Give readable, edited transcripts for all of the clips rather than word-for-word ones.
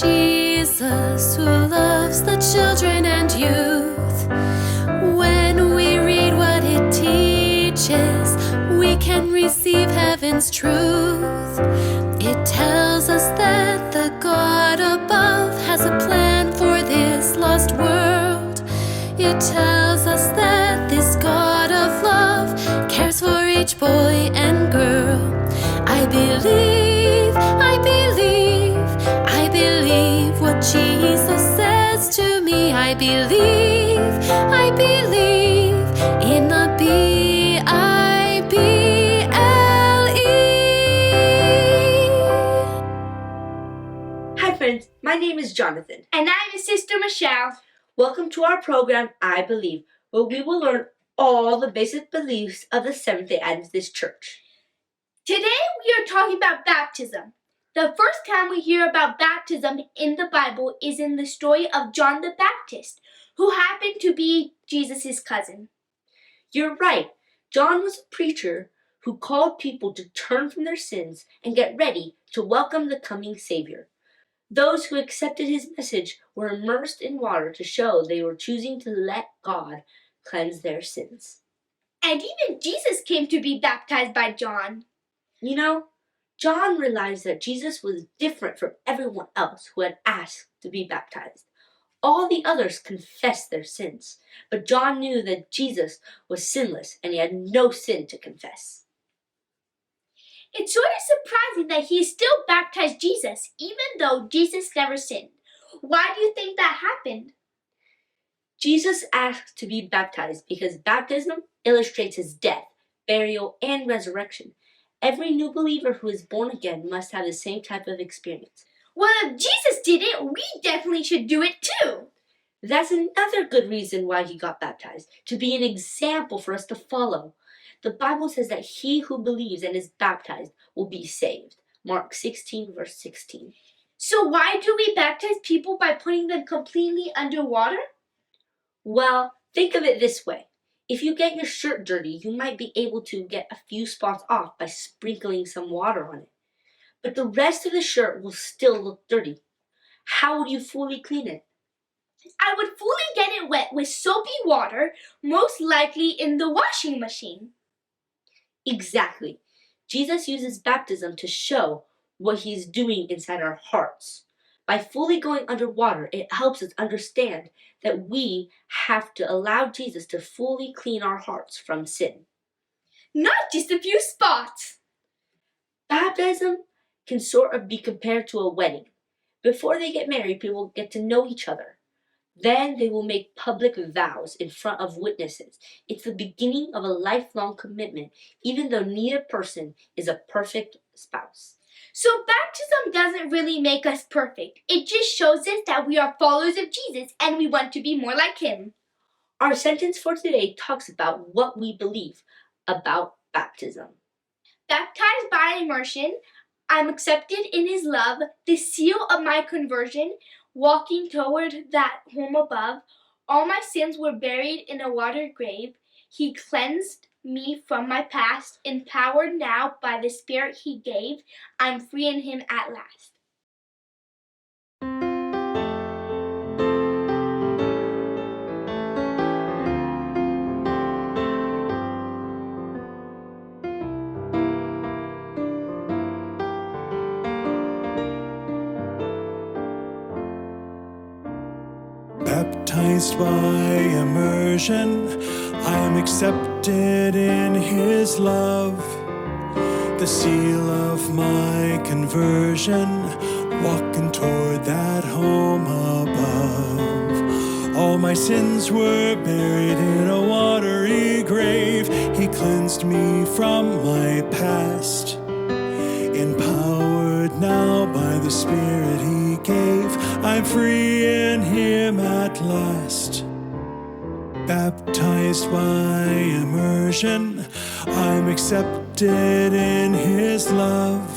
Jesus who loves the children and youth. When we read what it teaches, we can receive heaven's truth. It tells us that the God above has a plan for this lost world. It tells us that this God of love cares for each boy and girl. I believe what Jesus says to me. I believe in the Bible. Hi friends, my name is Jonathan. And I'm his sister Michelle. Welcome to our program, I Believe, where we will learn all the basic beliefs of the Seventh-day Adventist Church. Today we are talking about baptism. The first time we hear about baptism in the Bible is in the story of John the Baptist, who happened to be Jesus' cousin. You're right. John was a preacher who called people to turn from their sins and get ready to welcome the coming Savior. Those who accepted his message were immersed in water to show they were choosing to let God cleanse their sins. And even Jesus came to be baptized by John. You know, John realized that Jesus was different from everyone else who had asked to be baptized. All the others confessed their sins, but John knew that Jesus was sinless and he had no sin to confess. It's sort of surprising that he still baptized Jesus, even though Jesus never sinned. Why do you think that happened? Jesus asked to be baptized because baptism illustrates his death, burial, and resurrection. Every new believer who is born again must have the same type of experience. Well, if Jesus did it, we definitely should do it too. That's another good reason why he got baptized, to be an example for us to follow. The Bible says that he who believes and is baptized will be saved. Mark 16, verse 16. So why do we baptize people by putting them completely underwater? Well, think of it this way. If you get your shirt dirty, you might be able to get a few spots off by sprinkling some water on it. But the rest of the shirt will still look dirty. How would you fully clean it? I would fully get it wet with soapy water, most likely in the washing machine. Exactly. Jesus uses baptism to show what he's doing inside our hearts. By fully going underwater, it helps us understand that we have to allow Jesus to fully clean our hearts from sin. Not just a few spots. Baptism can sort of be compared to a wedding. Before they get married, people get to know each other. Then they will make public vows in front of witnesses. It's the beginning of a lifelong commitment, even though neither person is a perfect spouse. So baptism doesn't really make us perfect. It just shows us that we are followers of Jesus and we want to be more like him. Our sentence for today talks about what we believe about baptism. Baptized by immersion, I'm accepted in his love, the seal of my conversion, walking toward that home above. All my sins were buried in a watered grave. He cleansed me from my past, empowered now by the Spirit he gave. I'm free in him at last. Baptized by immersion, I am accepted in his love. The seal of my conversion, walking toward that home above. All my sins were buried in a watery grave. He cleansed me from my past, empowered now by the Spirit he gave. I'm free in him at last. Baptized by immersion, I'm accepted in his love.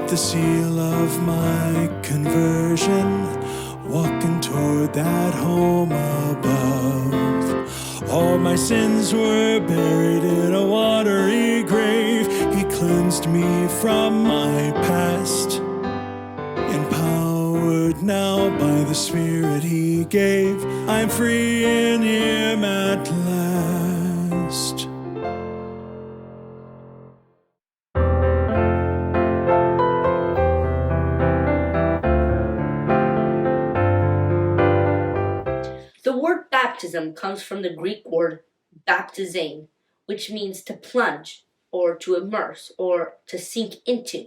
The seal of my conversion, walking toward that home above. All my sins were buried in a watery grave. He cleansed me from my past, empowered now by the Spirit He gave. I'm free in Him at last. The word baptism comes from the Greek word baptizein, which means to plunge, or to immerse, or to sink into.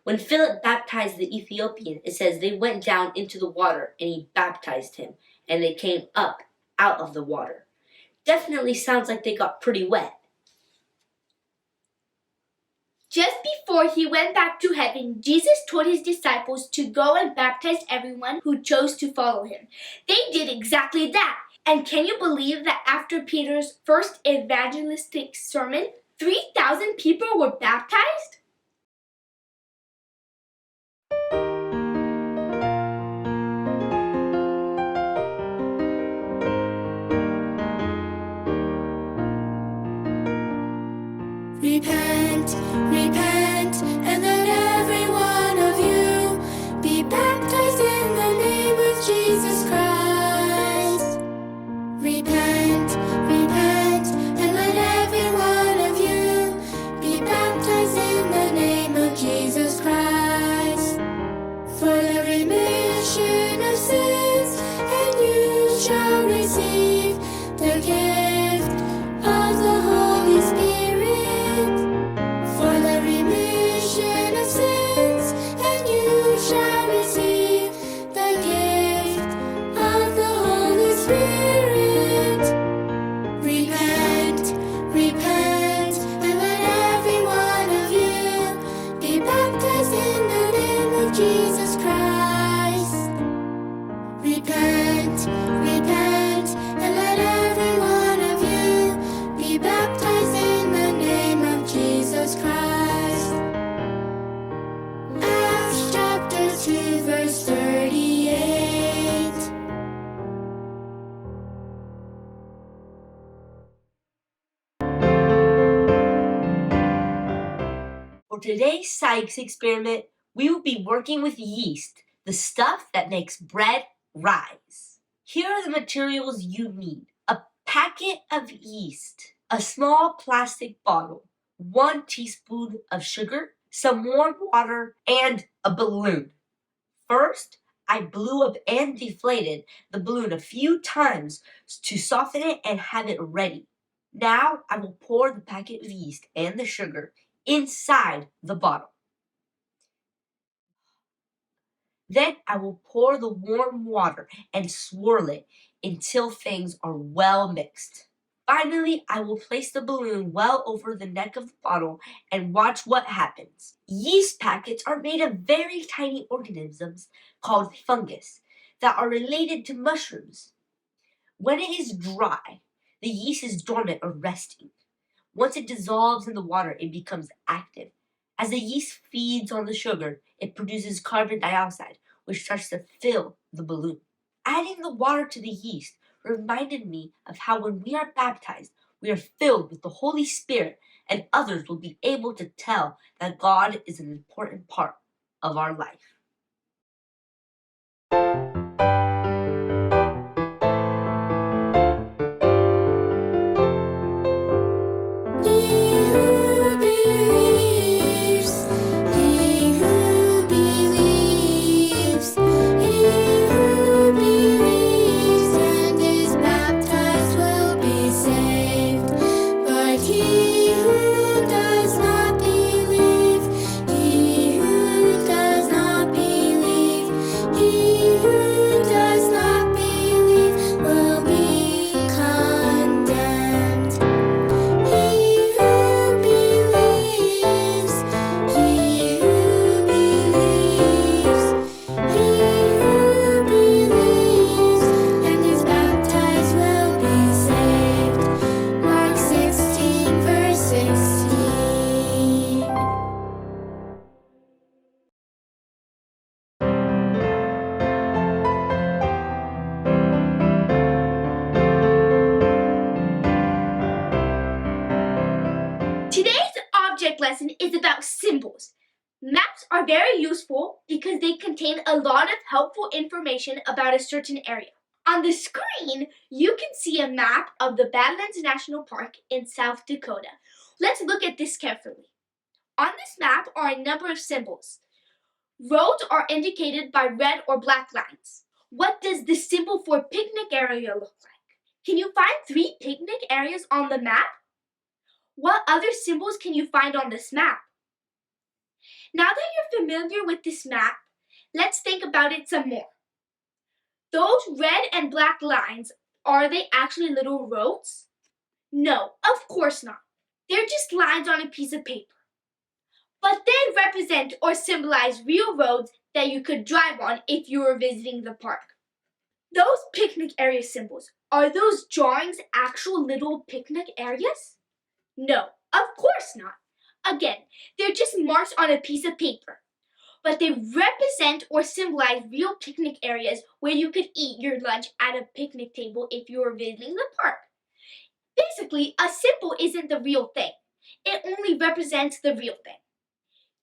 When Philip baptized the Ethiopian, it says they went down into the water and he baptized him, and they came up out of the water. Definitely sounds like they got pretty wet. Just before he went back to heaven, Jesus told his disciples to go and baptize everyone who chose to follow him. They did exactly that. And can you believe that after Peter's first evangelistic sermon, 3,000 people were baptized? Repent, repent, and let every one of you be baptized in the name of Jesus Christ. Repent, repent, and let every one of you be baptized in the name of Jesus Christ. For the remission of sins, and you shall receive the gift of the Holy Spirit. For the remission of sins, and you shall receive the gift of the Holy Spirit. Repent, repent, and let every one of you be baptized in the name of Jesus Christ. Repent, repent, and let every one of you be baptized in the name of Jesus Christ. Acts chapter 2, verse 38. For today's science experiment, we will be working with yeast, the stuff that makes bread rise. Here are the materials you need: a packet of yeast, a small plastic bottle, 1 teaspoon of sugar, some warm water, and a balloon. First, I blew up and deflated the balloon a few times to soften it and have it ready. Now I will pour the packet of yeast and the sugar inside the bottle. Then I will pour the warm water and swirl it until things are well mixed. Finally, I will place the balloon well over the neck of the bottle and watch what happens. Yeast packets are made of very tiny organisms called fungus that are related to mushrooms. When it is dry, the yeast is dormant or resting. Once it dissolves in the water, it becomes active. As the yeast feeds on the sugar, it produces carbon dioxide, which starts to fill the balloon. Adding the water to the yeast reminded me of how when we are baptized, we are filled with the Holy Spirit, and others will be able to tell that God is an important part of our life. He who believes, he who believes, he who believes and is baptized will be saved. But he who does not believe, he who does not believe, he who does not believe will be condemned. He who believes, he who believes, he who believes and is baptized will be saved. Mark 16, verse 16. Today's object lesson is about symbols. Maps are very useful because they contain a lot of helpful information about a certain area. On the screen, you can see a map of the Badlands National Park in South Dakota. Let's look at this carefully. On this map are a number of symbols. Roads are indicated by red or black lines. What does the symbol for picnic area look like? Can you find 3 picnic areas on the map? What other symbols can you find on this map? Now that you're familiar with this map, let's think about it some more. Those red and black lines, are they actually little roads? No, of course not. They're just lines on a piece of paper. But they represent or symbolize real roads that you could drive on if you were visiting the park. Those picnic area symbols, are those drawings actual little picnic areas? No, of course not. Again, they're just marks on a piece of paper. But they represent or symbolize real picnic areas where you could eat your lunch at a picnic table if you were visiting the park. Basically, a symbol isn't the real thing. It only represents the real thing.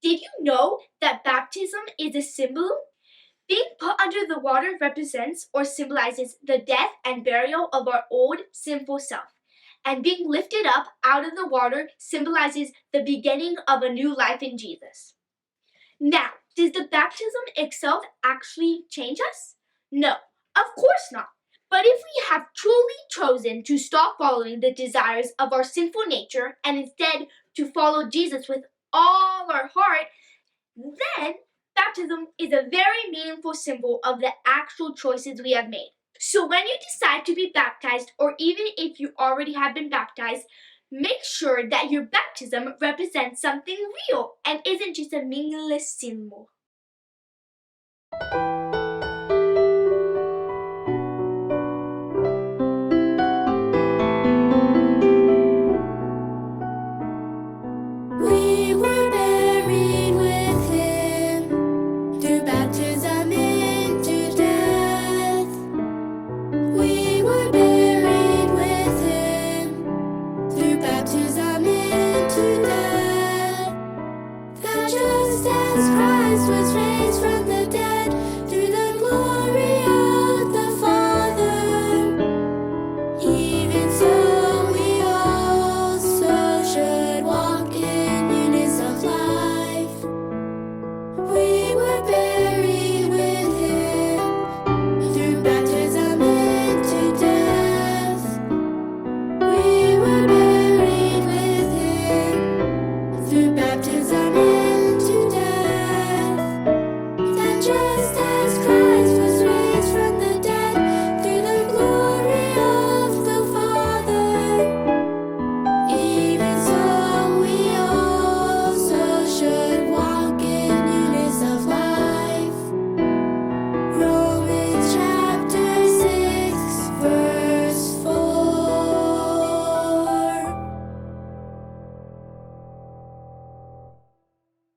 Did you know that baptism is a symbol? Being put under the water represents or symbolizes the death and burial of our old sinful self. And being lifted up out of the water symbolizes the beginning of a new life in Jesus. Now, does the baptism itself actually change us? No, of course not. But if we have truly chosen to stop following the desires of our sinful nature and instead to follow Jesus with all our heart, then baptism is a very meaningful symbol of the actual choices we have made. So when you decide to be baptized, or even if you already have been baptized, make sure that your baptism represents something real and isn't just a meaningless symbol. We were buried with him through baptism into death. We were buried with him through baptism into death. That just as Christ was raised from the dead through the glory of the Father, even so we also should walk in newness of life. We were buried with him through baptism into death. We were buried with him through baptism into death. Then just as Christ was raised from the dead through the glory of the Father, even so we also should walk in newness of life. Romans chapter 6, verse 4.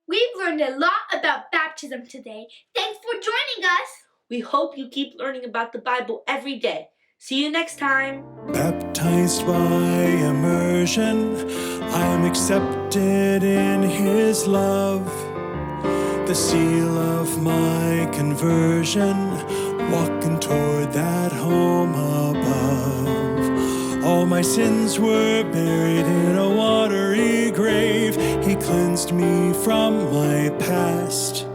We've learned a lot about baptism today. Thanks for joining us. We hope you keep learning about the Bible every day. See you next time. Baptized by immersion, I am accepted in his love. The seal of my conversion, walking toward that home above. All my sins were buried in a watery grave. He cleansed me from my past.